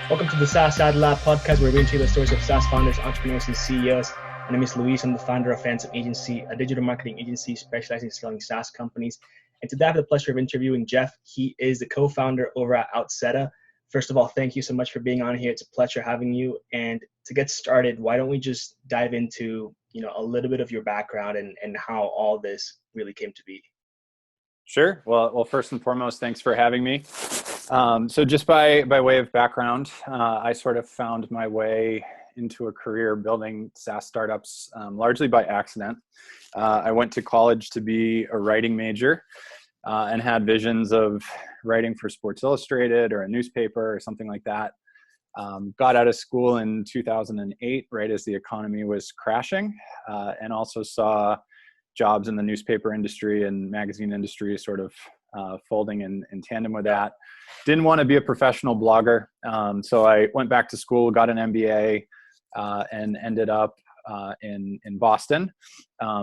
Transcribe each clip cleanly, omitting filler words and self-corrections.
Welcome to the SaaS AdLab podcast, where we interview the stories of SaaS founders, entrepreneurs, and CEOs. My name is Luis. I'm the founder of Fantôm Agency, a digital marketing agency specializing in scaling SaaS companies. And today I have the pleasure of interviewing Geoff. He is the co-founder over at Outseta. First of all, thank you so much for being on here. It's a pleasure having you. And to get started, why don't we just dive into, a little bit of your background and how all this really came to be? Sure. Well, first and foremost, thanks for having me. So just by way of background, I sort of found my way into a career building SaaS startups, largely by accident. I went to college to be a writing major and had visions of writing for Sports Illustrated or a newspaper or something like that. Got out of school in 2008, right as the economy was crashing, and also saw jobs in the newspaper industry and magazine industry sort of folding in tandem with that. Didn't want to be a professional blogger. So I went back to school, got an MBA, and ended up in Boston,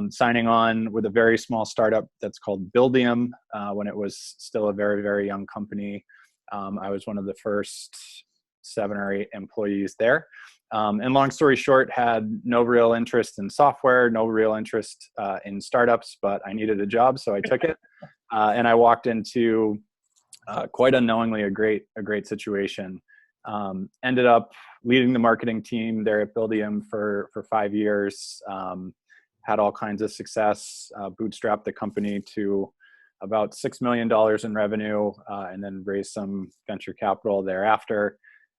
signing on with a very small startup that's called Buildium when it was still a very, very young company. I was one of the first 7 or 8 employees there. And long story short, had no real interest in software, no real interest in startups, but I needed a job, so I took it. And I walked into quite unknowingly a great situation. Ended up leading the marketing team there at Buildium for 5 years. Had all kinds of success, bootstrapped the company to about $6 million in revenue, and then raised some venture capital thereafter.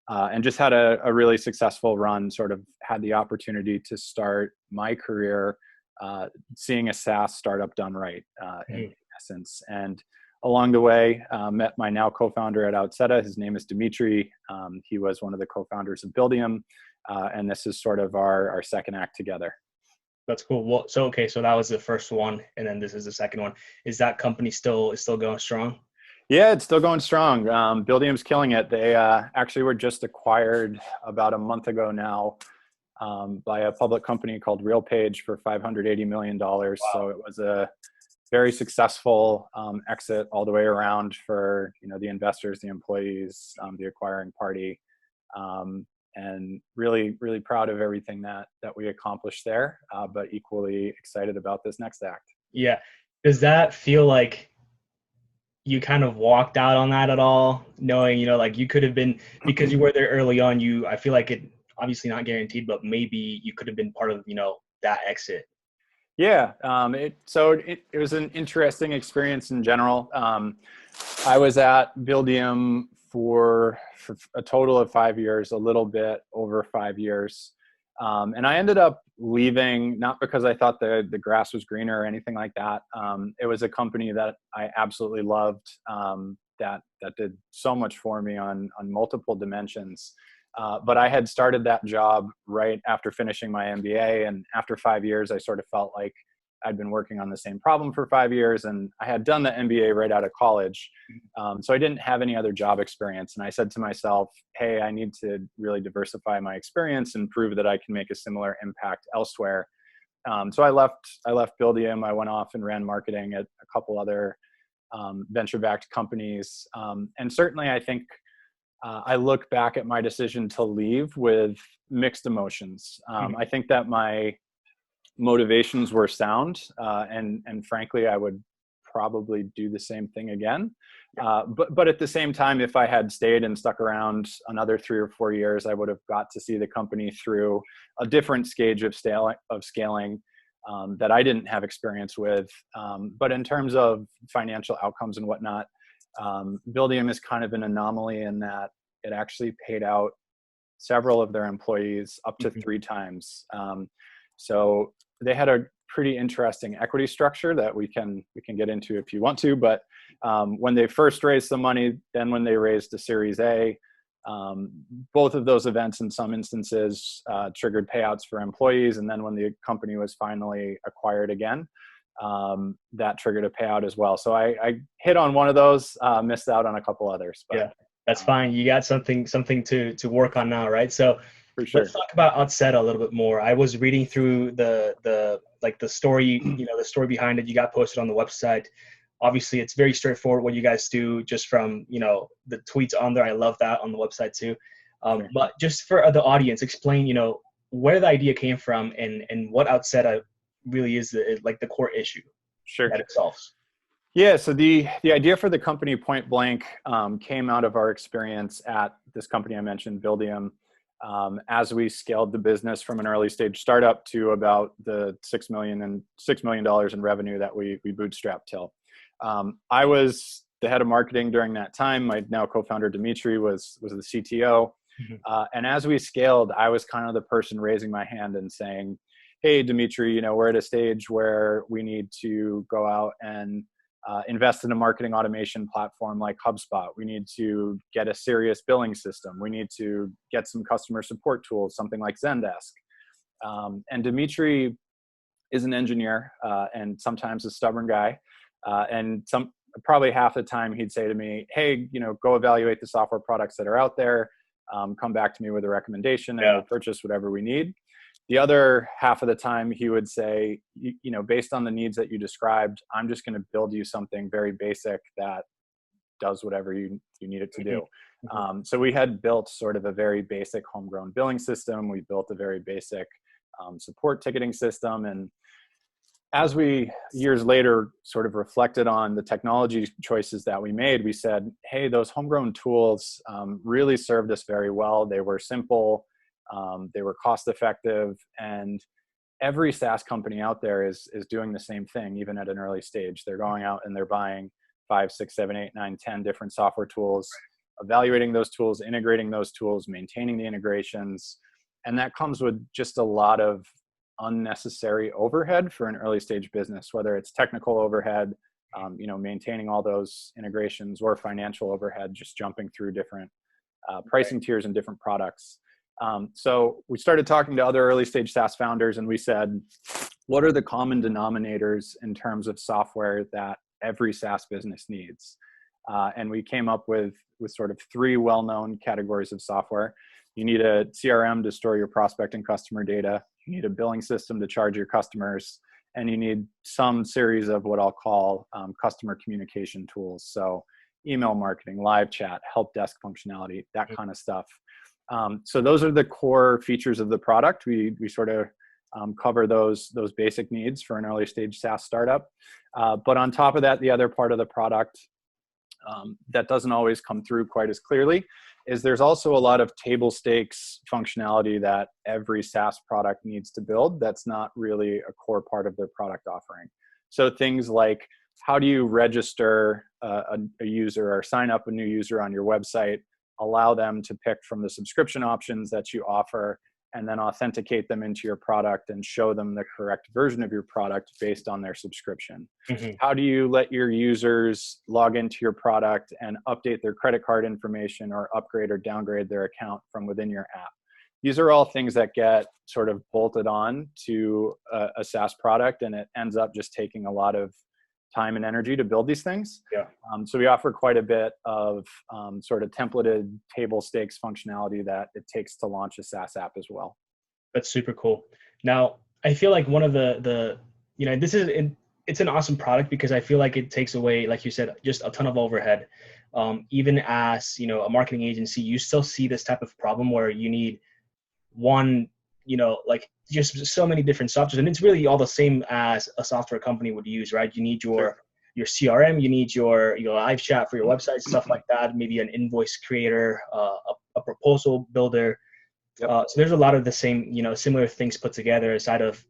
And just had a really successful run, sort of had the opportunity to start my career seeing a SaaS startup done right, in essence. And along the way, met my now co-founder at Outseta. His name is Dimitri. He was one of the co-founders of Buildium. And this is sort of our second act together. That's cool. Well, so that was the first one, and then this is the second one. Is that company still going strong? Yeah, it's still going strong. Buildium's killing it. They actually were just acquired about a month ago now by a public company called RealPage for $580 million. Wow. So it was a very successful exit all the way around for the investors, the employees, the acquiring party, and really, really proud of everything that we accomplished there, but equally excited about this next act. Yeah. Does that feel like you kind of walked out on that at all, knowing, like you could have been, because you were there early on, I feel like it obviously not guaranteed, but maybe you could have been part of, that exit? Yeah. It was an interesting experience in general. I was at Buildium for a total of 5 years, a little bit over 5 years. And I ended up leaving, not because I thought the grass was greener or anything like that. It was a company that I absolutely loved, that did so much for me on multiple dimensions. But I had started that job right after finishing my MBA. And after 5 years, I sort of felt like I'd been working on the same problem for 5 years, and I had done the MBA right out of college. So I didn't have any other job experience. And I said to myself, hey, I need to really diversify my experience and prove that I can make a similar impact elsewhere. So I left Buildium. I went off and ran marketing at a couple other venture-backed companies. And certainly I think I look back at my decision to leave with mixed emotions. I think that my motivations were sound, and frankly, I would probably do the same thing again. But at the same time, if I had stayed and stuck around another 3 or 4 years, I would have got to see the company through a different stage of scaling that I didn't have experience with. But in terms of financial outcomes and whatnot, Buildium is kind of an anomaly in that it actually paid out several of their employees up to 3 times. So they had a pretty interesting equity structure that we can get into if you want to. But when they first raised the money, then when they raised the Series A, both of those events in some instances triggered payouts for employees. And then when the company was finally acquired again, that triggered a payout as well. So I hit on one of those, missed out on a couple others. But, yeah, that's fine. You got something to work on now, right? So for sure. Let's talk about Outseta a little bit more. I was reading through the story, the story behind it. You got posted on the website. Obviously, it's very straightforward what you guys do, just from the tweets on there. I love that on the website too. Sure. But just for the audience, explain, where the idea came from and what Outseta really is like the core issue Sure. that it solves. Yeah, so the idea for the company Point Blank came out of our experience at this company I mentioned, Buildium, as we scaled the business from an early stage startup to about the $6 million in revenue that we bootstrapped till. I was the head of marketing during that time. My now co-founder Dimitri was the CTO. And as we scaled, I was kind of the person raising my hand and saying, hey, Dimitri, we're at a stage where we need to go out and invest in a marketing automation platform like HubSpot. We need to get a serious billing system. We need to get some customer support tools, something like Zendesk. And Dimitri is an engineer and sometimes a stubborn guy. And probably half the time he'd say to me, hey, go evaluate the software products that are out there. Come back to me with a recommendation and we'll purchase whatever we need. The other half of the time he would say, based on the needs that you described, I'm just going to build you something very basic that does whatever you need it to do. So we had built sort of a very basic homegrown billing system. We built a very basic support ticketing system. And as we years later sort of reflected on the technology choices that we made, we said, hey, those homegrown tools really served us very well. They were simple. They were cost effective, and every SaaS company out there is doing the same thing, even at an early stage. They're going out and they're buying 5, 6, 7, 8, 9, 10 different software tools, evaluating those tools, integrating those tools, maintaining the integrations. And that comes with just a lot of unnecessary overhead for an early stage business, whether it's technical overhead, maintaining all those integrations, or financial overhead, just jumping through different pricing tiers and different products. So we started talking to other early stage SaaS founders and we said, what are the common denominators in terms of software that every SaaS business needs? And we came up with sort of 3 well-known categories of software. You need a CRM to store your prospect and customer data. You need a billing system to charge your customers. And you need some series of what I'll call customer communication tools. So email marketing, live chat, help desk functionality, that kind of stuff. So those are the core features of the product. We sort of cover those basic needs for an early stage SaaS startup. But on top of that, the other part of the product that doesn't always come through quite as clearly is there's also a lot of table stakes functionality that every SaaS product needs to build that's not really a core part of their product offering. So things like, how do you register a user or sign up a new user on your website, allow them to pick from the subscription options that you offer, and then authenticate them into your product and show them the correct version of your product based on their subscription. How do you let your users log into your product and update their credit card information or upgrade or downgrade their account from within your app? These are all things that get sort of bolted on to a SaaS product, and it ends up just taking a lot of time and energy to build these things. So we offer quite a bit of sort of templated table stakes functionality that it takes to launch a SaaS app as well. That's super cool. Now, I feel like one of it's an awesome product because I feel like it takes away, like you said, just a ton of overhead. Even as, a marketing agency, you still see this type of problem where you need one, like just so many different softwares, and it's really all the same as a software company would use, right? You need your CRM, you need your live chat for your website, stuff like that, maybe an invoice creator, a proposal builder. So there's a lot of the same, similar things put together aside of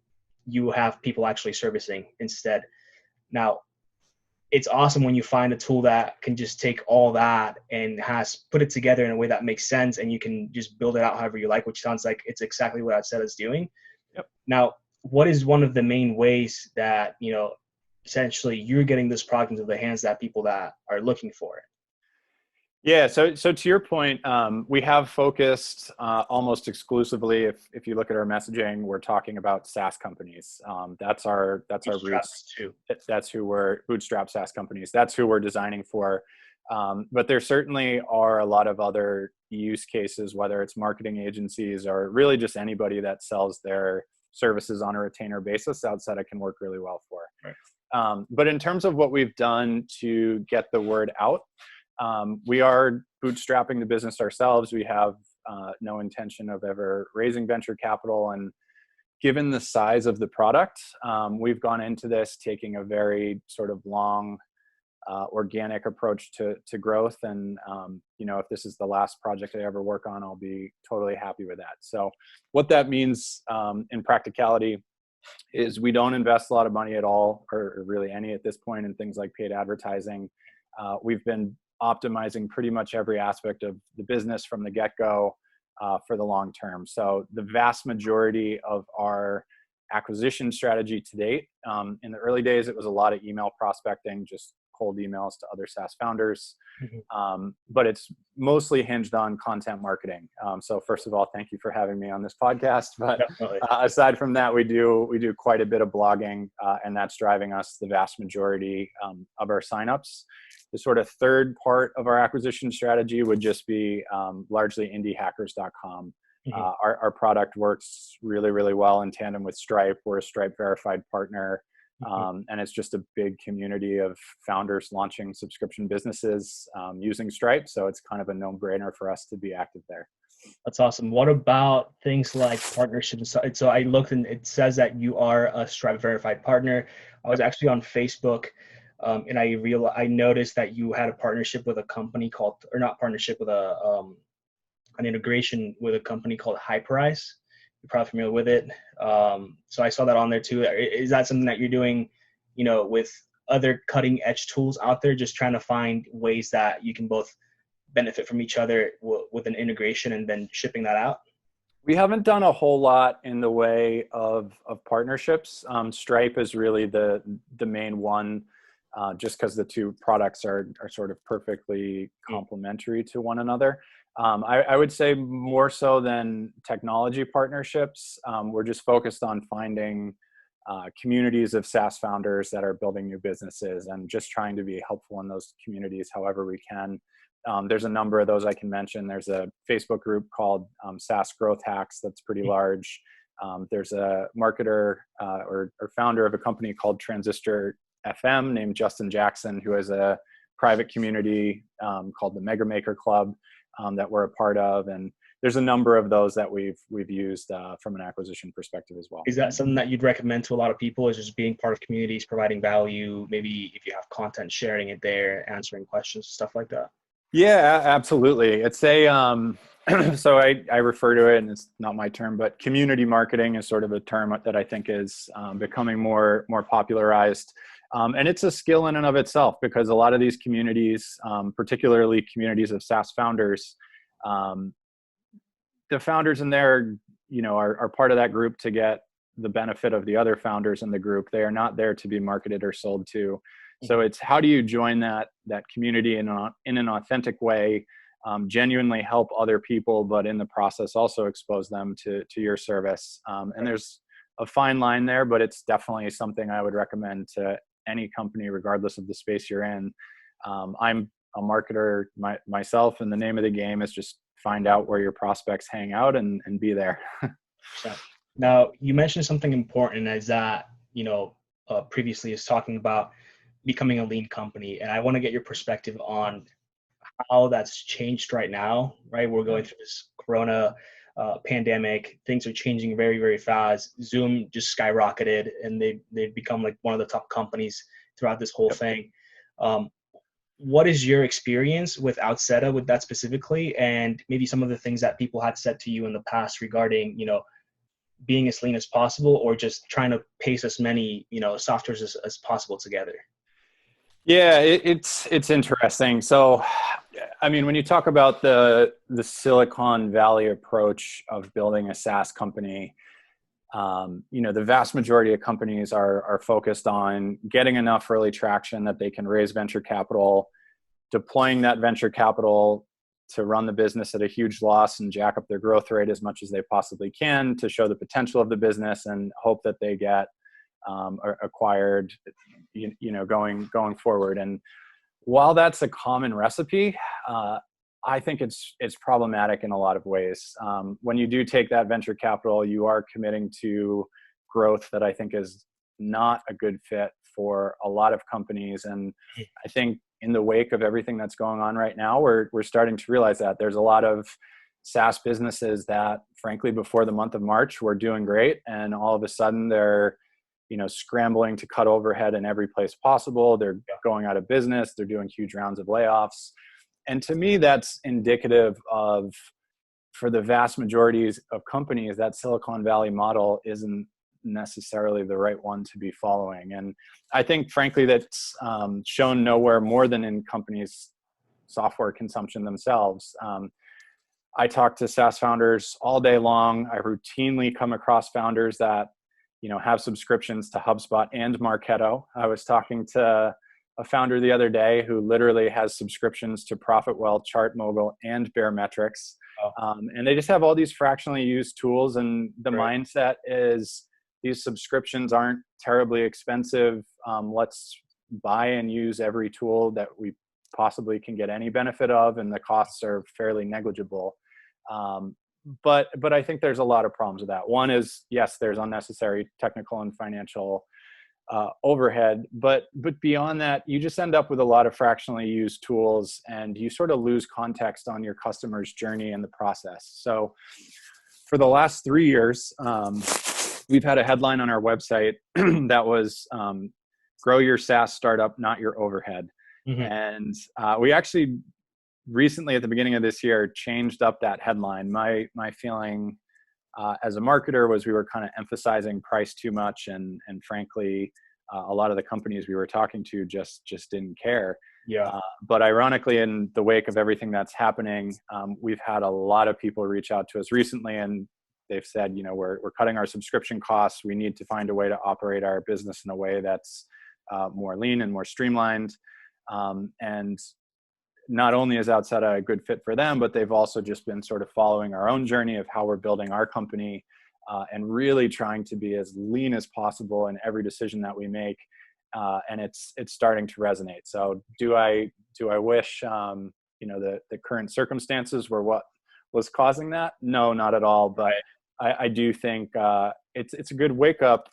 you have people actually servicing instead. Now, it's awesome when you find a tool that can just take all that and put it together in a way that makes sense, and you can just build it out however you like, which sounds like it's exactly what Outseta is doing. Now, what is one of the main ways that, essentially you're getting this product into the hands that people that are looking for it? Yeah, so to your point, we have focused almost exclusively. If you look at our messaging, we're talking about SaaS companies. That's our roots. That's who we're bootstrap SaaS companies. That's who we're designing for. But there certainly are a lot of other use cases, whether it's marketing agencies or really just anybody that sells their services on a retainer basis. Outseta can work really well for. Right. But in terms of what we've done to get the word out. We are bootstrapping the business ourselves. We have no intention of ever raising venture capital. And given the size of the product, we've gone into this taking a very sort of long, organic approach to growth. And, if this is the last project I ever work on, I'll be totally happy with that. So what that means in practicality is we don't invest a lot of money at all, or really any at this point, in things like paid advertising. We've been optimizing pretty much every aspect of the business from the get-go for the long term. So the vast majority of our acquisition strategy to date, in the early days, it was a lot of email prospecting, just cold emails to other SaaS founders. But it's mostly hinged on content marketing. So first of all, thank you for having me on this podcast. But aside from that, we do quite a bit of blogging, and that's driving us the vast majority of our signups. The sort of third part of our acquisition strategy would just be largely indiehackers.com. Our product works really, really well in tandem with Stripe. We're a Stripe verified partner. And it's just a big community of founders launching subscription businesses using Stripe. So it's kind of a no-brainer for us to be active there. That's awesome. What about things like partnerships? So I looked and it says that you are a Stripe verified partner. I was actually on Facebook, and I noticed that you had a partnership with a company called, or not partnership, with an integration with a company called Hyperice. You're probably familiar with it. So I saw that on there too. Is that something that you're doing, with other cutting edge tools out there, just trying to find ways that you can both benefit from each other with an integration and then shipping that out? We haven't done a whole lot in the way of partnerships. Stripe is really the main one, just because the two products are sort of perfectly complementary to one another. I would say more so than technology partnerships, we're just focused on finding communities of SaaS founders that are building new businesses and just trying to be helpful in those communities however we can. There's a number of those I can mention. There's a Facebook group called SaaS Growth Hacks that's pretty large. There's a marketer or founder of a company called Transistor FM named Justin Jackson, who has a private community called the Mega Maker Club that we're a part of. And there's a number of those that we've used from an acquisition perspective as well. Is that something that you'd recommend to a lot of people, is just being part of communities, providing value, maybe if you have content, sharing it there, answering questions, stuff like that? Yeah, absolutely. It's a, so I refer to it, and it's not my term, but community marketing is sort of a term that I think is becoming more popularized. And it's a skill in and of itself, because a lot of these communities, particularly communities of SaaS founders, the founders in there, are part of that group to get the benefit of the other founders in the group. They are not there to be marketed or sold to. So it's how do you join that community in an authentic way, genuinely help other people, but in the process also expose them to your service. And there's a fine line there, but it's definitely something I would recommend to any company, regardless of the space you're in. I'm a marketer myself, and the name of the game is just find out where your prospects hang out and be there. Now, you mentioned something important, is that, previously is talking about becoming a lean company. And I want to get your perspective on how that's changed right now, right? We're going through this Corona pandemic. Things are changing very, very fast. Zoom just skyrocketed, and they've become like one of the top companies throughout this whole thing. What is your experience with Outseta with that specifically? And maybe some of the things that people had said to you in the past regarding, being as lean as possible, or just trying to paste as many, softwares as possible together? Yeah, it's interesting. So, I mean, when you talk about the Silicon Valley approach of building a SaaS company, the vast majority of companies are focused on getting enough early traction that they can raise venture capital, deploying that venture capital to run the business at a huge loss and jack up their growth rate as much as they possibly can to show the potential of the business and hope that they get acquired, going forward. And while that's a common recipe, I think it's problematic in a lot of ways. When you do take that venture capital, you are committing to growth that I think is not a good fit for a lot of companies. And I think in the wake of everything that's going on right now, we're starting to realize that there's a lot of SaaS businesses that, frankly, before the month of March were doing great, and all of a sudden they're, scrambling to cut overhead in every place possible. They're going out of business. They're doing huge rounds of layoffs. And to me, that's indicative of, for the vast majorities of companies, that Silicon Valley model isn't necessarily the right one to be following. And I think, frankly, that's shown nowhere more than in companies' software consumption themselves. I talk to SaaS founders all day long. I routinely come across founders that, have subscriptions to HubSpot and Marketo. I was talking to a founder the other day who literally has subscriptions to ProfitWell, ChartMogul, and Baremetrics. And they just have all these fractionally used tools. And the mindset is, these subscriptions aren't terribly expensive. Let's buy and use every tool that we possibly can get any benefit of, and the costs are fairly negligible. But I think there's a lot of problems with that. One is, yes, there's unnecessary technical and financial overhead, but beyond that, you just end up with a lot of fractionally used tools, and you sort of lose context on your customer's journey and the process. So for the last 3 years, we've had a headline on our website that was grow your SaaS startup, not your overhead. Mm-hmm. And we actually recently, at the beginning of this year, changed up that headline. My feeling as a marketer was we were kind of emphasizing price too much, and frankly, a lot of the companies we were talking to just didn't care. Yeah. But ironically, in the wake of everything that's happening, we've had a lot of people reach out to us recently, and they've said, we're cutting our subscription costs. We need to find a way to operate our business in a way that's more lean and more streamlined. And not only is Outseta a good fit for them, but they've also just been sort of following our own journey of how we're building our company, and really trying to be as lean as possible in every decision that we make. And it's starting to resonate. So do I wish, the current circumstances were what was causing that? No, not at all. But I do think it's a good wake up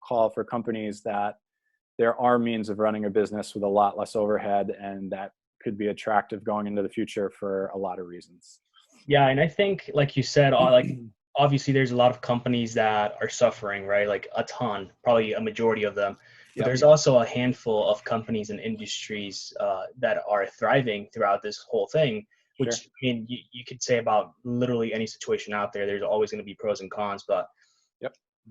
call for companies that there are means of running a business with a lot less overhead, and that could be attractive going into the future for a lot of reasons. Yeah, and I think, like you said, obviously there's a lot of companies that are suffering, right? Like a ton, probably a majority of them. But there's also a handful of companies and industries that are thriving throughout this whole thing, which, sure. I mean, you could say about literally any situation out there. There's always going to be pros and cons, but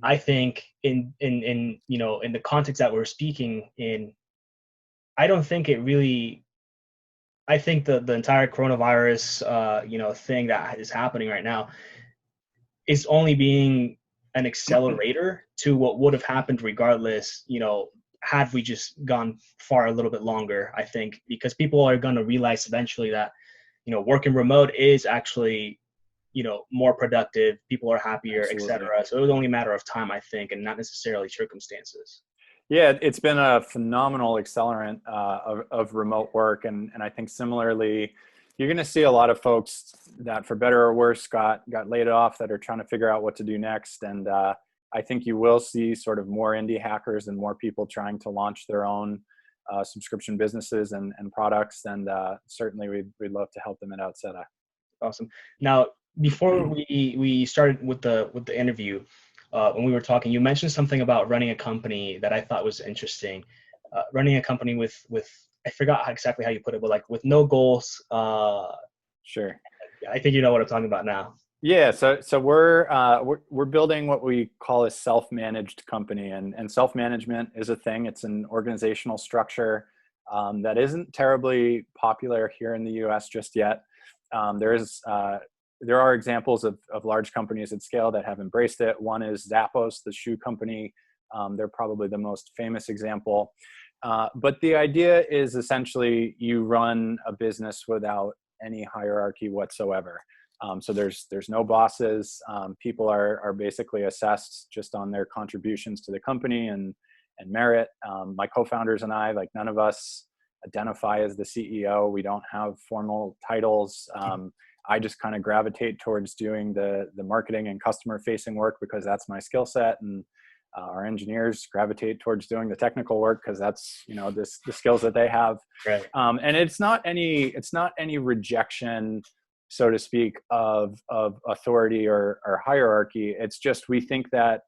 I think in the context that we're speaking in, I don't think it really. I think the entire coronavirus, thing that is happening right now is only being an accelerator to what would have happened regardless, had we just gone far a little bit longer, I think, because people are going to realize eventually that, working remote is actually, more productive. People are happier, et cetera. So it was only a matter of time, I think, and not necessarily circumstances. Yeah, it's been a phenomenal accelerant of remote work. And I think similarly, you're going to see a lot of folks that, for better or worse, got laid off, that are trying to figure out what to do next. And I think you will see sort of more indie hackers and more people trying to launch their own subscription businesses and products. And certainly we'd love to help them at Outseta. Awesome. Now, before we started with the interview, when we were talking, you mentioned something about running a company that I thought was interesting. Running a company with I forgot exactly how you put it, but like with no goals. Sure. I think you know what I'm talking about now. Yeah. So we're building what we call a self-managed company, and self-management is a thing. It's an organizational structure that isn't terribly popular here in the U.S. just yet. There are examples of large companies at scale that have embraced it. One is Zappos, the shoe company. They're probably the most famous example. But the idea is essentially you run a business without any hierarchy whatsoever. So there's no bosses. People are basically assessed just on their contributions to the company and merit. My co-founders and I, none of us identify as the CEO. We don't have formal titles. I just kind of gravitate towards doing the marketing and customer facing work because that's my skill set. And our engineers gravitate towards doing the technical work because that's, the skills that they have. Right. And it's not any rejection so to speak, of authority or hierarchy. It's just, we think that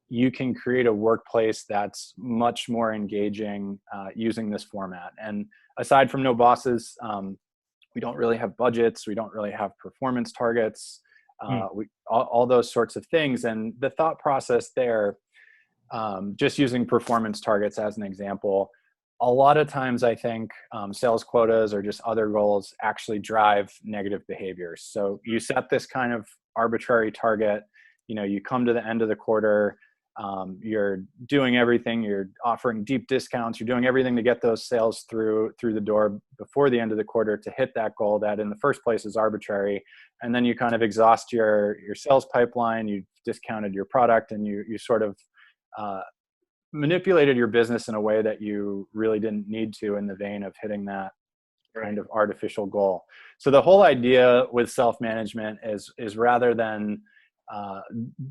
you can create a workplace that's much more engaging using this format. And aside from no bosses, we don't really have budgets. We don't really have performance targets. All those sorts of things. And the thought process there, just using performance targets as an example, a lot of times I think sales quotas or just other goals actually drive negative behaviors. So you set this kind of arbitrary target, you come to the end of the quarter, you're doing everything, you're offering deep discounts, you're doing everything to get those sales through the door before the end of the quarter to hit that goal that in the first place is arbitrary. And then you kind of exhaust your sales pipeline, you discounted your product, and you sort of manipulated your business in a way that you really didn't need to, in the vein of hitting that kind of artificial goal. So the whole idea with self-management is rather than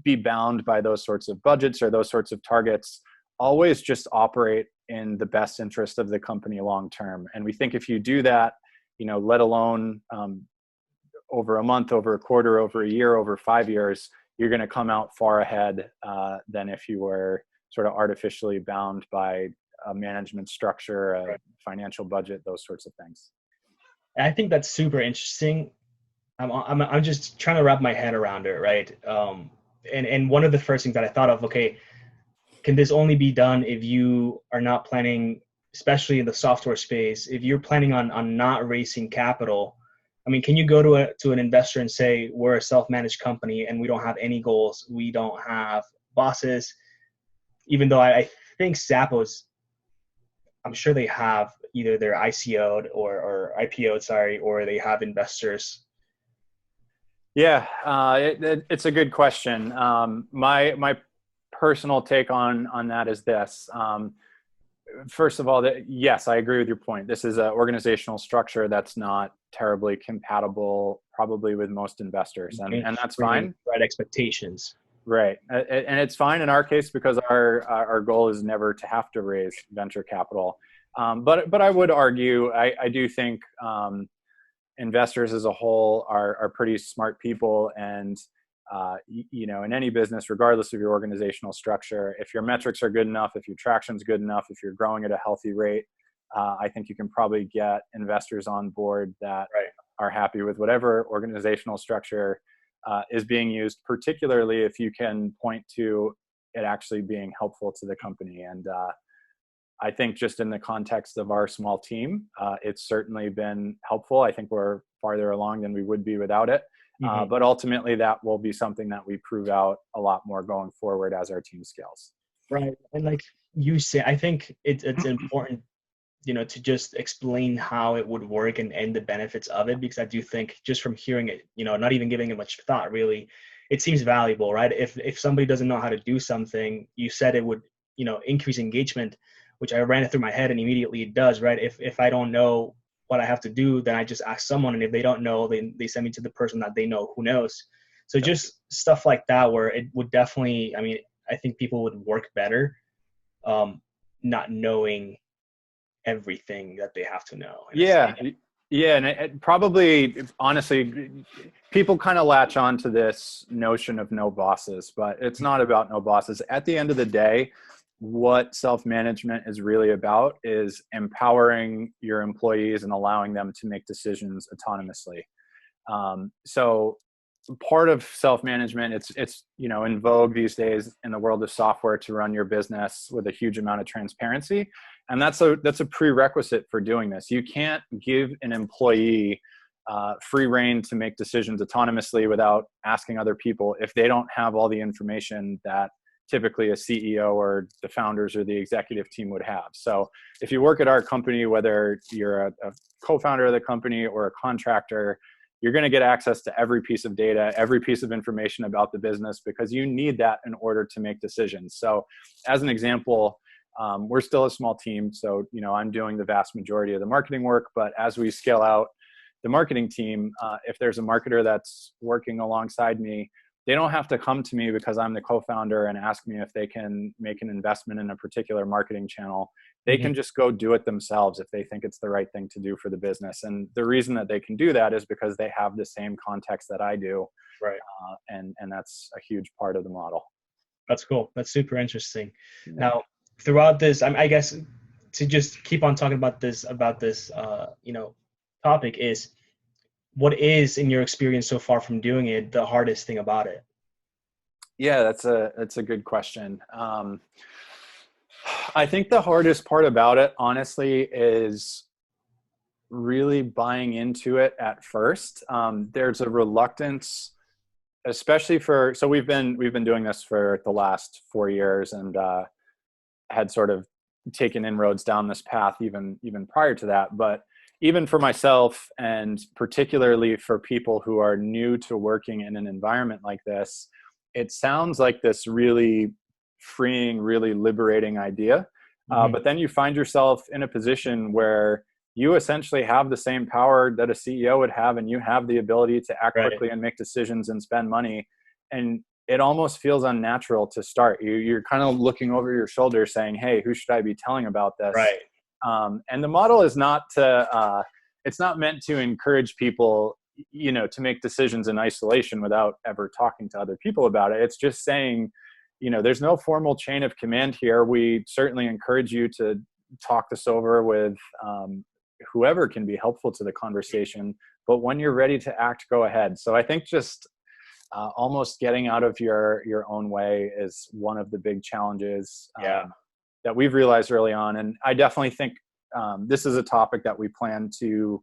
be bound by those sorts of budgets or those sorts of targets, always just operate in the best interest of the company long term. And we think if you do that, let alone over a month, over a quarter, over a year, over 5 years, you're going to come out far ahead than if you were sort of artificially bound by a management structure, a financial budget, those sorts of things. I think that's super interesting. I'm just trying to wrap my head around it, right? And one of the first things that I thought of, okay, can this only be done if you are not planning, especially in the software space, if you're planning on not raising capital? I mean, can you go to an investor and say, we're a self-managed company and we don't have any goals, we don't have bosses? Even though I think Zappos, I'm sure they have either their ICO'd or IPO'd, or they have investors. Yeah, it's a good question. My personal take on that is this. First of all, yes, I agree with your point. This is an organizational structure that's not terribly compatible, probably, with most investors, and that's fine. Right, expectations. Right, and it's fine in our case because our goal is never to have to raise venture capital. But I would argue, I do think investors as a whole are pretty smart people, and in any business, regardless of your organizational structure, if your metrics are good enough, if your traction's good enough, if you're growing at a healthy rate, I think you can probably get investors on board that are happy with whatever organizational structure is being used, particularly if you can point to it actually being helpful to the company. And I think just in the context of our small team, it's certainly been helpful. I think we're farther along than we would be without it. But ultimately, that will be something that we prove out a lot more going forward as our team scales. Right. And like you say, I think it's important, to just explain how it would work and the benefits of it, because I do think just from hearing it, not even giving it much thought, really, it seems valuable, right? If somebody doesn't know how to do something, you said it would, increase engagement, which I ran it through my head and immediately it does, right? If I don't know what I have to do, then I just ask someone, and if they don't know, then they send me to the person that they know who knows. So just stuff like that, where it would definitely, I think people would work better not knowing everything that they have to know. Yeah, and it probably, honestly, people kind of latch on to this notion of no bosses, but it's not about no bosses. At the end of the day, what self-management is really about is empowering your employees and allowing them to make decisions autonomously. So part of self-management, it's in vogue these days in the world of software to run your business with a huge amount of transparency. And that's a prerequisite for doing this. You can't give an employee free rein to make decisions autonomously without asking other people if they don't have all the information that typically a CEO or the founders or the executive team would have. So if you work at our company, whether you're a co-founder of the company or a contractor, you're going to get access to every piece of data, every piece of information about the business, because you need that in order to make decisions. So as an example, we're still a small team. So, I'm doing the vast majority of the marketing work, but as we scale out the marketing team, if there's a marketer that's working alongside me, they don't have to come to me because I'm the co-founder and ask me if they can make an investment in a particular marketing channel. They can just go do it themselves if they think it's the right thing to do for the business. And the reason that they can do that is because they have the same context that I do. Right. And that's a huge part of the model. That's cool. That's super interesting. Yeah. Now, throughout this, I guess to just keep on talking about this, topic is, what is, in your experience so far from doing it, the hardest thing about it? Yeah, that's a good question. I think the hardest part about it, honestly, is really buying into it at first. There's a reluctance, especially so we've been doing this for the last 4 years, and had sort of taken inroads down this path even prior to that. But even for myself, and particularly for people who are new to working in an environment like this, it sounds like this really freeing, really liberating idea. But then you find yourself in a position where you essentially have the same power that a CEO would have, and you have the ability to act quickly and make decisions and spend money. And it almost feels unnatural to start. You're kind of looking over your shoulder saying, hey, who should I be telling about this? Right. And the model is not it's not meant to encourage people, to make decisions in isolation without ever talking to other people about it. It's just saying, there's no formal chain of command here. We certainly encourage you to talk this over with whoever can be helpful to the conversation. But when you're ready to act, go ahead. So I think just almost getting out of your own way is one of the big challenges that we've realized early on. And I definitely think this is a topic that we plan to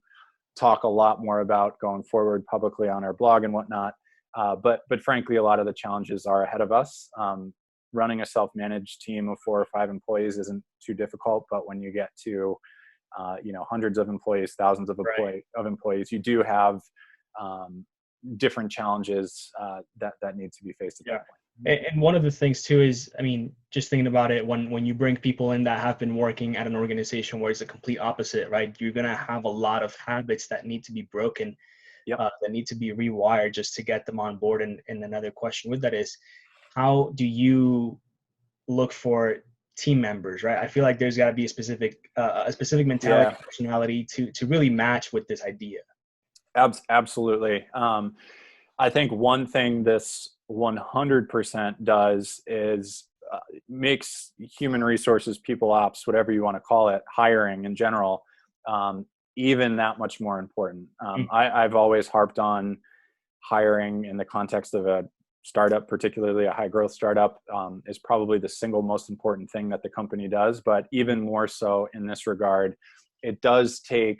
talk a lot more about going forward publicly on our blog and whatnot. But frankly, a lot of the challenges are ahead of us. Running a self-managed team of 4 or 5 employees isn't too difficult, but when you get to hundreds of employees, thousands of employees, you do have different challenges that need to be faced at that point. And one of the things too is, just thinking about it, when you bring people in that have been working at an organization where it's a complete opposite, right? You're going to have a lot of habits that need to be broken, that need to be rewired just to get them on board. And another question with that is, how do you look for team members, right? I feel like there's got to be a specific mentality, personality to really match with this idea. Absolutely. I think one thing this 100% does is makes human resources, people ops, whatever you want to call it, hiring in general, even that much more important. I've always harped on hiring in the context of a startup, particularly a high growth startup, is probably the single most important thing that the company does. But even more so in this regard, it does take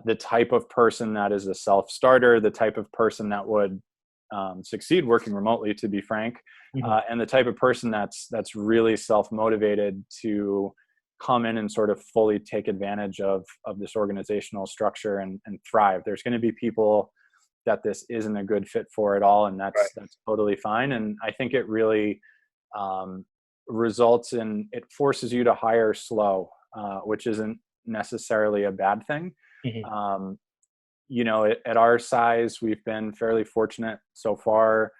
the type of person that is a self-starter, the type of person that would succeed working remotely, to be frank, and the type of person that's really self-motivated to come in and sort of fully take advantage of this organizational structure and thrive. There's going to be people that this isn't a good fit for at all, and that's totally fine. And I think it really results in, it forces you to hire slow, which isn't necessarily a bad thing. At our size, we've been fairly fortunate so far.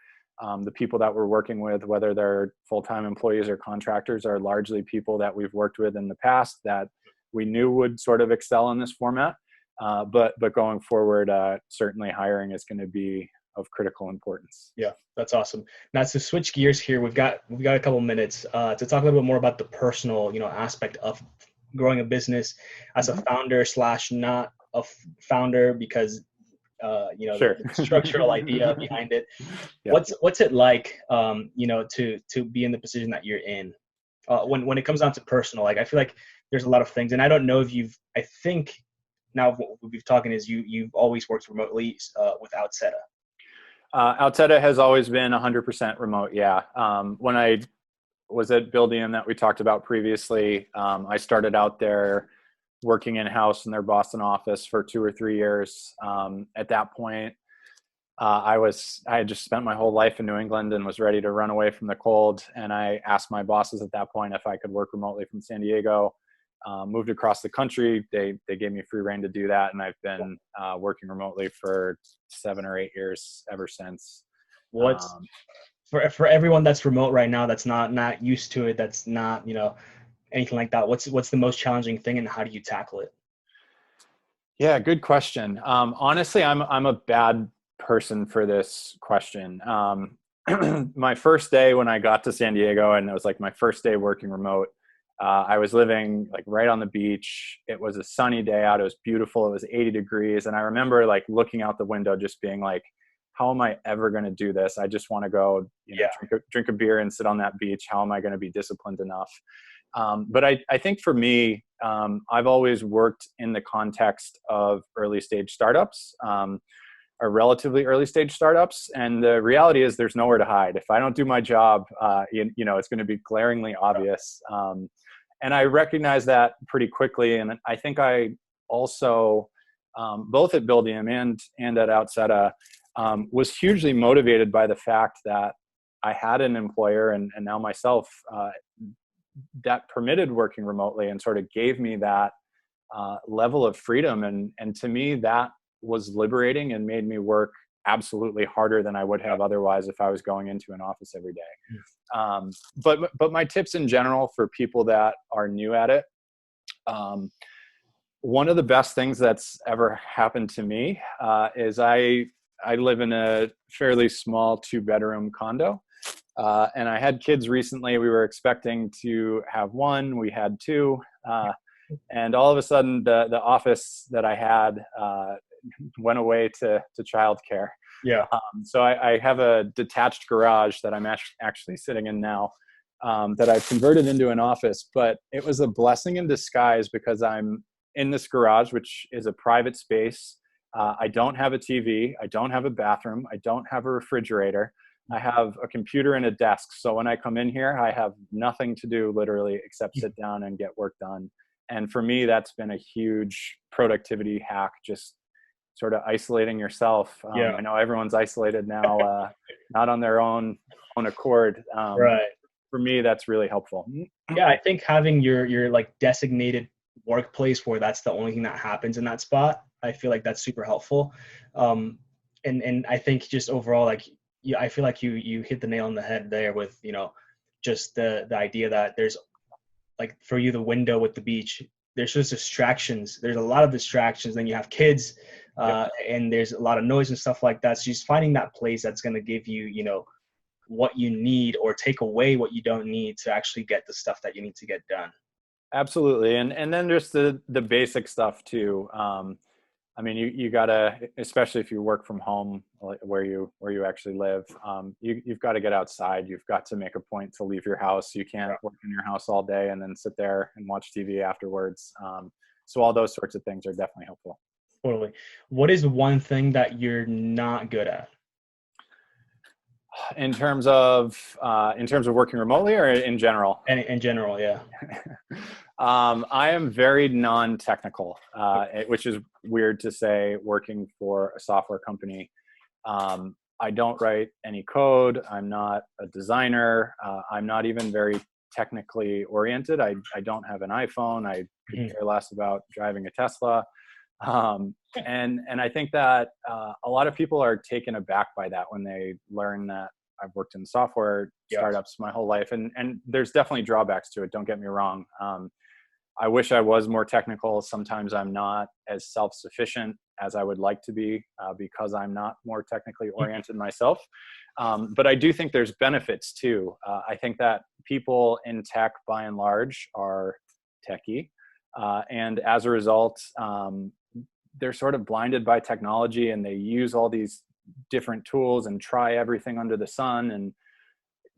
The people that we're working with, whether they're full-time employees or contractors, are largely people that we've worked with in the past that we knew would sort of excel in this format. But going forward, certainly hiring is going to be of critical importance. Yeah, that's awesome. Now, to switch gears here, we've got a couple minutes to talk a little bit more about the personal, aspect of growing a business as a founder / not a founder, because the structural idea behind it. What's it like, to be in the position that you're in when it comes down to personal? Like, I feel like there's a lot of things, and I don't know if I think now what we've talking is you've always worked remotely with Outseta. Outseta has always been 100% remote. Yeah. When I was at Buildium that we talked about previously, I started out there working in-house in their Boston office for 2 or 3 years. At that point, I had just spent my whole life in New England and was ready to run away from the cold. And I asked my bosses at that point if I could work remotely from San Diego. Moved across the country. They gave me free rein to do that. And I've been working remotely for 7 or 8 years ever since. What's for everyone that's remote right now, that's not used to it, that's not, anything like that, what's the most challenging thing and how do you tackle it? Yeah, good question. Honestly, I'm a bad person for this question. My first day when I got to San Diego, and it was like my first day working remote, I was living like right on the beach. It was a sunny day out. It was beautiful. It was 80 degrees. And I remember like looking out the window, just being like, how am I ever going to do this? I just want to go, drink a beer and sit on that beach. How am I going to be disciplined enough? But I think for me, I've always worked in the context of early stage startups, or relatively early stage startups. And the reality is there's nowhere to hide. If I don't do my job, it's going to be glaringly obvious. And I recognize that pretty quickly. And I think I also, both at Buildium and at Outseta, was hugely motivated by the fact that I had an employer and now myself, that permitted working remotely and sort of gave me that level of freedom. And to me, that was liberating and made me work absolutely harder than I would have otherwise if I was going into an office every day. But my tips in general for people that are new at it, one of the best things that's ever happened to me is I live in a fairly small 2-bedroom condo. And I had kids recently. We were expecting to have one. We had two. And all of a sudden, the office that I had went away to childcare. Yeah. So I have a detached garage that I'm actually sitting in now, that I've converted into an office. But it was a blessing in disguise because I'm in this garage, which is a private space. I don't have a TV. I don't have a bathroom. I don't have a refrigerator. I have a computer and a desk. So when I come in here, I have nothing to do literally except sit down and get work done. And for me, that's been a huge productivity hack, just sort of isolating yourself. I know everyone's isolated now, not on their own accord. Right. For me, that's really helpful. Yeah, I think having your like designated workplace where that's the only thing that happens in that spot, I feel like that's super helpful. And I think just overall, like, yeah, I feel like you hit the nail on the head there with, just the idea that there's, like, for you, the window with the beach, there's just distractions. There's a lot of distractions. Then you have kids, and there's a lot of noise and stuff like that. So just finding that place that's going to give you, what you need or take away what you don't need to actually get the stuff that you need to get done. Absolutely. And then just the basic stuff too. I mean, you gotta, especially if you work from home, where you actually live, you've got to get outside. You've got to make a point to leave your house. You can't work in your house all day and then sit there and watch TV afterwards. So all those sorts of things are definitely helpful. Totally. What is one thing that you're not good at? In terms of working remotely or in general? In general, yeah. I am very non-technical, which is weird to say working for a software company. I don't write any code. I'm not a designer. I'm not even very technically oriented. I don't have an iPhone. I could care less about driving a Tesla. And I think that a lot of people are taken aback by that when they learn that I've worked in software startups my whole life. And there's definitely drawbacks to it. Don't get me wrong. I wish I was more technical. Sometimes I'm not as self-sufficient as I would like to be because I'm not more technically oriented myself. But I do think there's benefits too. I think that people in tech, by and large, are techie. And as a result, they're sort of blinded by technology and they use all these different tools and try everything under the sun. And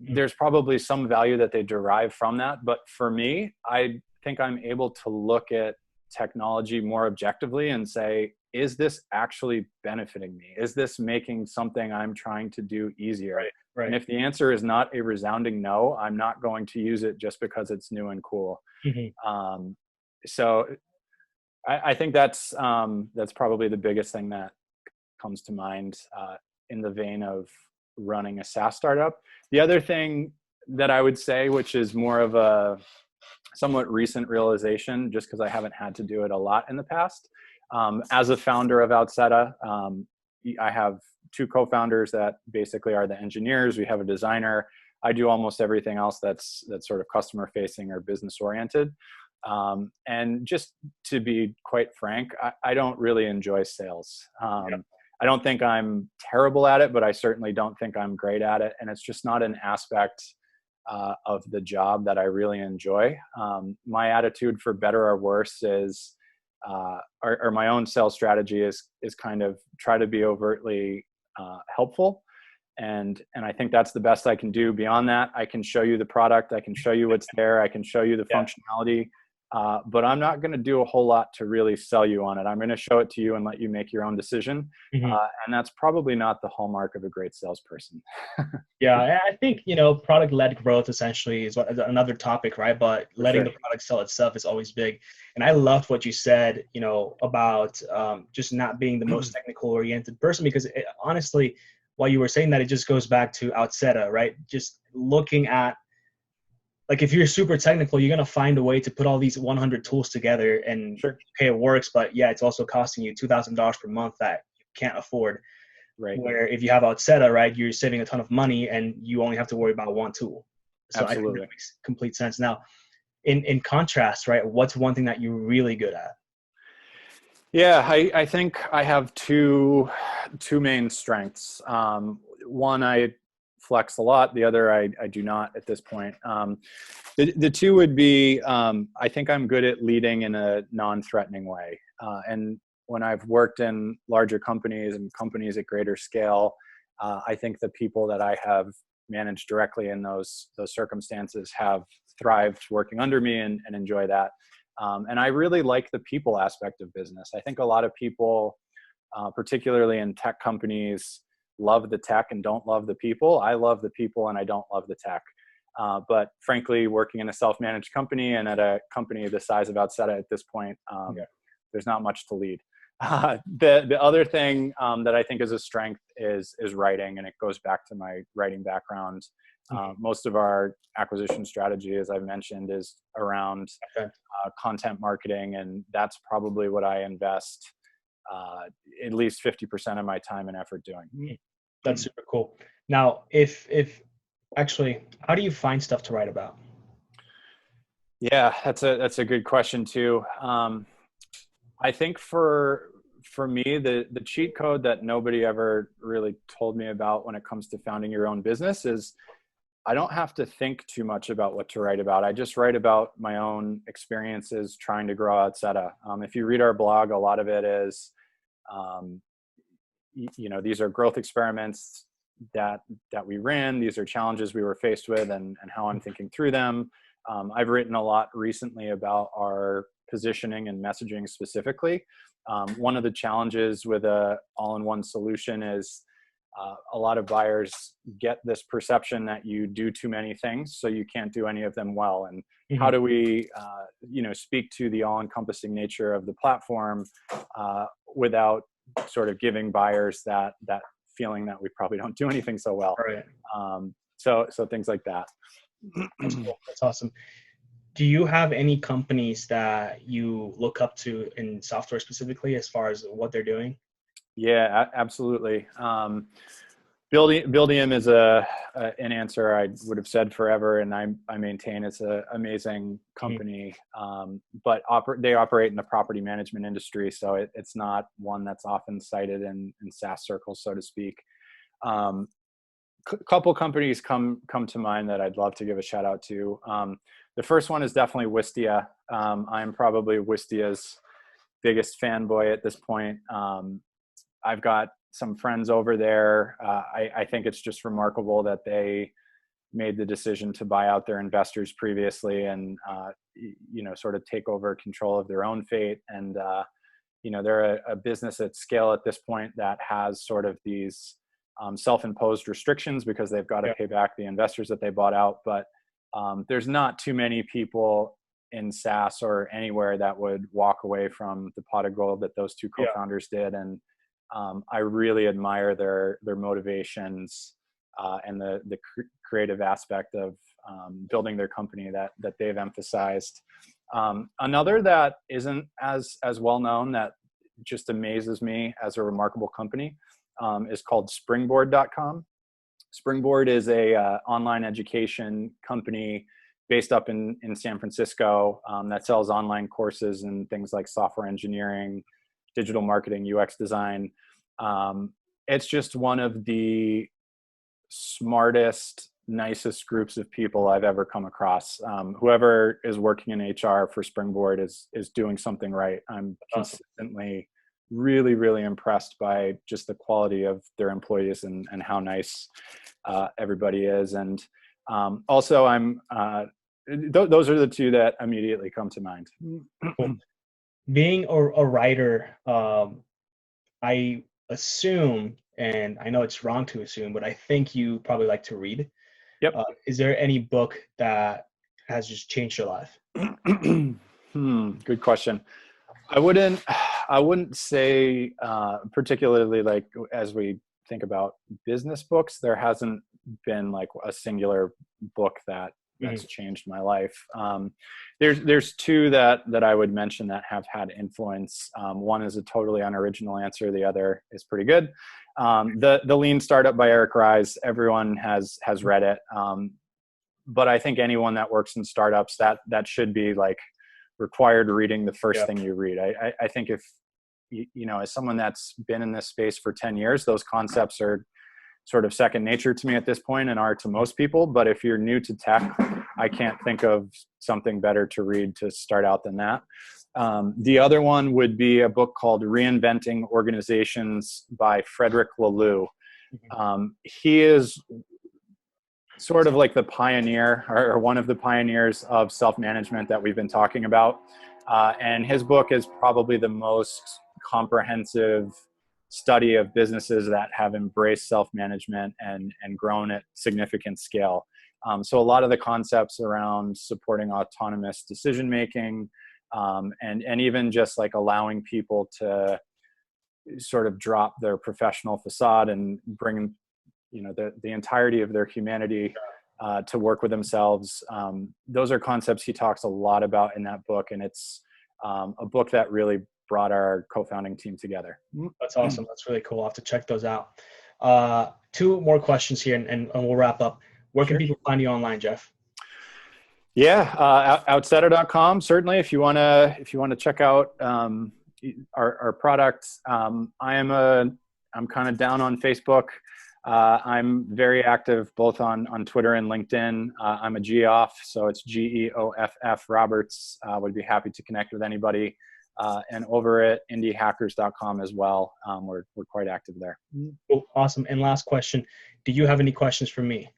there's probably some value that they derive from that. But for me, I think I'm able to look at technology more objectively and say, is this actually benefiting me? Is this making something I'm trying to do easier? Right. And if the answer is not a resounding no, I'm not going to use it just because it's new and cool. So I think that's probably the biggest thing that comes to mind in the vein of running a SaaS startup. The other thing that I would say, which is more of a somewhat recent realization, just because I haven't had to do it a lot in the past, as a founder of Outseta, I have two co-founders that basically are the engineers. We have a designer. I do almost everything else that's sort of customer facing or business oriented. And just to be quite frank, I don't really enjoy sales. I don't think I'm terrible at it, but I certainly don't think I'm great at it. And it's just not an aspect of the job that I really enjoy. My attitude, for better or worse, is, or my own sales strategy is kind of try to be overtly helpful. And I think that's the best I can do. Beyond that, I can show you the product. I can show you what's there. I can show you the functionality. But I'm not going to do a whole lot to really sell you on it. I'm going to show it to you and let you make your own decision. And that's probably not the hallmark of a great salesperson. Yeah, I think, product-led growth essentially is another topic, right? But letting the product sell itself is always big. And I loved what you said, about just not being the most technical-oriented person, because honestly, while you were saying that, it just goes back to Outseta, right? Just looking at, like, if you're super technical, you're going to find a way to put all these 100 tools together and okay, it works, but yeah, it's also costing you $2,000 per month that you can't afford. Right. Where if you have Outseta, right, you're saving a ton of money and you only have to worry about one tool. So I think that makes complete sense. Now, in contrast, right, what's one thing that you're really good at? Yeah, I think I have two main strengths. One I flex a lot. The other I do not at this point. The two would be, I think I'm good at leading in a non-threatening way. And when I've worked in larger companies and companies at greater scale, I think the people that I have managed directly in those circumstances have thrived working under me and enjoy that. And I really like the people aspect of business. I think a lot of people, particularly in tech companies, love the tech and don't love the people. I love the people and I don't love the tech. But frankly, working in a self-managed company and at a company the size of Outseta at this point, there's not much to lead. The other thing that I think is a strength is writing, and it goes back to my writing background. Most of our acquisition strategy, as I've mentioned, is around content marketing, and that's probably what I invest at least 50% of my time and effort doing. That's super cool. Now, if actually, how do you find stuff to write about? Yeah, that's a good question too. I think for me, the cheat code that nobody ever really told me about when it comes to founding your own business is I don't have to think too much about what to write about. I just write about my own experiences trying to grow Outseta. If you read our blog, a lot of it is, these are growth experiments that we ran. These are challenges we were faced with and how I'm thinking through them. I've written a lot recently about our positioning and messaging specifically. One of the challenges with a all-in-one solution is a lot of buyers get this perception that you do too many things, so you can't do any of them well. And how do we, speak to the all-encompassing nature of the platform without sort of giving buyers that feeling that we probably don't do anything so well. Right. So things like that. That's cool. That's awesome. Do you have any companies that you look up to in software specifically as far as what they're doing? Yeah, absolutely. Buildium is an answer I would have said forever, and I maintain it's an amazing company. But they operate in the property management industry, so it's not one that's often cited in SaaS circles, so to speak. Couple companies come to mind that I'd love to give a shout out to. The first one is definitely Outseta. I'm probably Outseta's biggest fanboy at this point. I've got some friends over there. I think it's just remarkable that they made the decision to buy out their investors previously and, sort of take over control of their own fate. And, they're a business at scale at this point that has sort of these self-imposed restrictions because they've got to pay back the investors that they bought out. But there's not too many people in SaaS or anywhere that would walk away from the pot of gold that those two co-founders did. And I really admire their motivations and the creative aspect of building their company that they've emphasized. Another that isn't as well known that just amazes me as a remarkable company is called springboard.com. Springboard is a online education company based up in San Francisco that sells online courses in things like software engineering, digital marketing, UX design. It's just one of the smartest, nicest groups of people I've ever come across. Whoever is working in HR for Springboard is doing something right. I'm consistently really, really impressed by just the quality of their employees and how nice everybody is. And also I'm, those are the two that immediately come to mind. Being a writer, I assume, and I know it's wrong to assume, but I think you probably like to read. Yep. Is there any book that has just changed your life? Good question. I wouldn't say particularly, like, as we think about business books, there hasn't been like a singular book that's changed my life. There's two that I would mention that have had influence. One is a totally unoriginal answer. The other is pretty good. The Lean Startup by Eric Ries. Everyone has read it. But I think anyone that works in startups, that should be like required reading the first thing you read. I think if, as someone that's been in this space for 10 years, those concepts are sort of second nature to me at this point and are to most people. But if you're new to tech, I can't think of something better to read to start out than that. The other one would be a book called Reinventing Organizations by Frederick Laloux. He is sort of like the pioneer or one of the pioneers of self-management that we've been talking about. And his book is probably the most comprehensive study of businesses that have embraced self-management and grown at significant scale. So a lot of the concepts around supporting autonomous decision-making and even just like allowing people to sort of drop their professional facade and bring the entirety of their humanity to work with themselves. Those are concepts he talks a lot about in that book. And it's a book that really brought our co-founding team together. That's awesome. That's really cool. I'll have to check those out. Two more questions here and we'll wrap up. Where can people find you online, Geoff? Yeah. Outseta.com. Certainly. If you want to check out our product, I'm kind of down on Facebook. I'm very active both on Twitter and LinkedIn. I'm a Geoff, so it's Geoff Roberts. Would be happy to connect with anybody. And over at indiehackers.com as well. We're quite active there. Cool. Awesome. And last question, do you have any questions for me?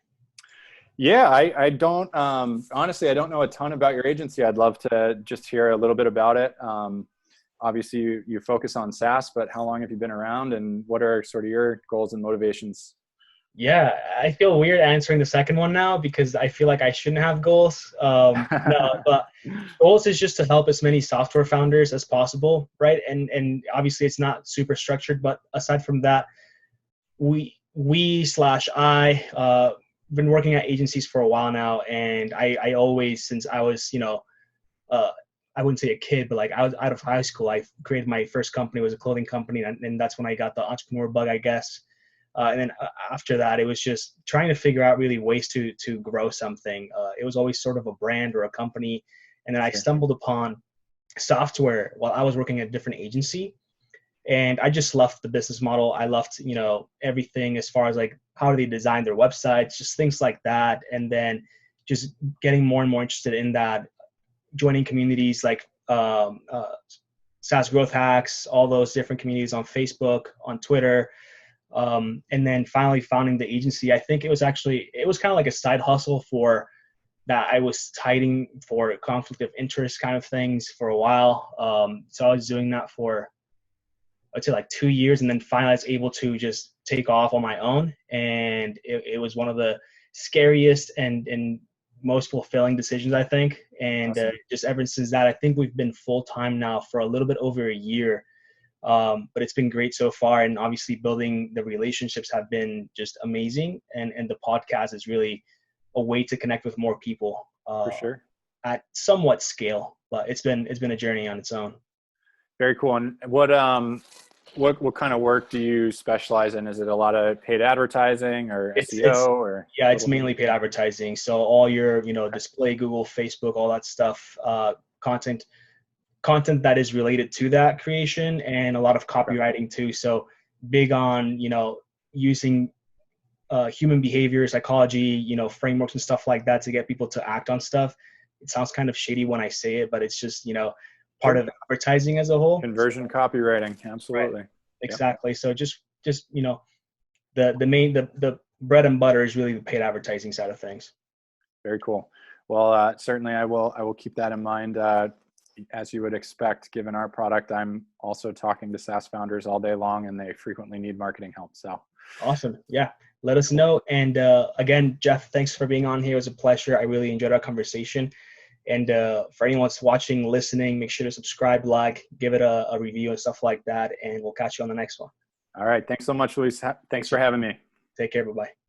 Yeah, I don't, honestly, I don't know a ton about your agency. I'd love to just hear a little bit about it. Obviously you focus on SaaS, but how long have you been around and what are sort of your goals and motivations? Yeah, I feel weird answering the second one now because I feel like I shouldn't have goals. No, but goals is just to help as many software founders as possible, right? And obviously it's not super structured, but aside from that, I been working at agencies for a while now, and I always, since I was, I wouldn't say a kid, but like I was out of high school, I created my first company. It was a clothing company, and that's when I got the entrepreneur bug, I guess. And then after that, it was just trying to figure out really ways to grow something. It was always sort of a brand or a company. And then I stumbled upon software while I was working at a different agency. And I just loved the business model. I loved, everything as far as like how do they design their websites, just things like that. And then just getting more and more interested in that, joining communities like SaaS Growth Hacks, all those different communities on Facebook, on Twitter. And then finally founding the agency. I think it was kind of like a side hustle for that. I was hiding for conflict of interest kind of things for a while. So I was doing that for, I'd say like 2 years. And then finally I was able to just take off on my own. And it was one of the scariest and most fulfilling decisions, I think. And awesome. Just ever since that, I think we've been full-time now for a little bit over a year. But it's been great so far. And obviously building the relationships have been just amazing. And the podcast is really a way to connect with more people for sure at somewhat scale, but it's been a journey on its own. Very cool. And what, what kind of work do you specialize in? Is it a lot of paid advertising or SEO or? Yeah, it's mainly paid advertising. So all your, display, Google, Facebook, all that stuff, content that is related to that creation, and a lot of copywriting too. So big on, using human behavior, psychology, frameworks and stuff like that to get people to act on stuff. It sounds kind of shady when I say it, but it's just, part of advertising as a whole. Conversion copywriting. Absolutely. Right. Exactly. Yep. So just, the bread and butter is really the paid advertising side of things. Very cool. Well, certainly I will keep that in mind. As you would expect, given our product, I'm also talking to SaaS founders all day long, and they frequently need marketing help. So awesome. Yeah. Let us know. And again, Geoff, thanks for being on here. It was a pleasure. I really enjoyed our conversation. And for anyone that's watching, listening, make sure to subscribe, like, give it a review and stuff like that. And we'll catch you on the next one. All right. Thanks so much, Luis. Thanks for having me. Take care. Bye-bye.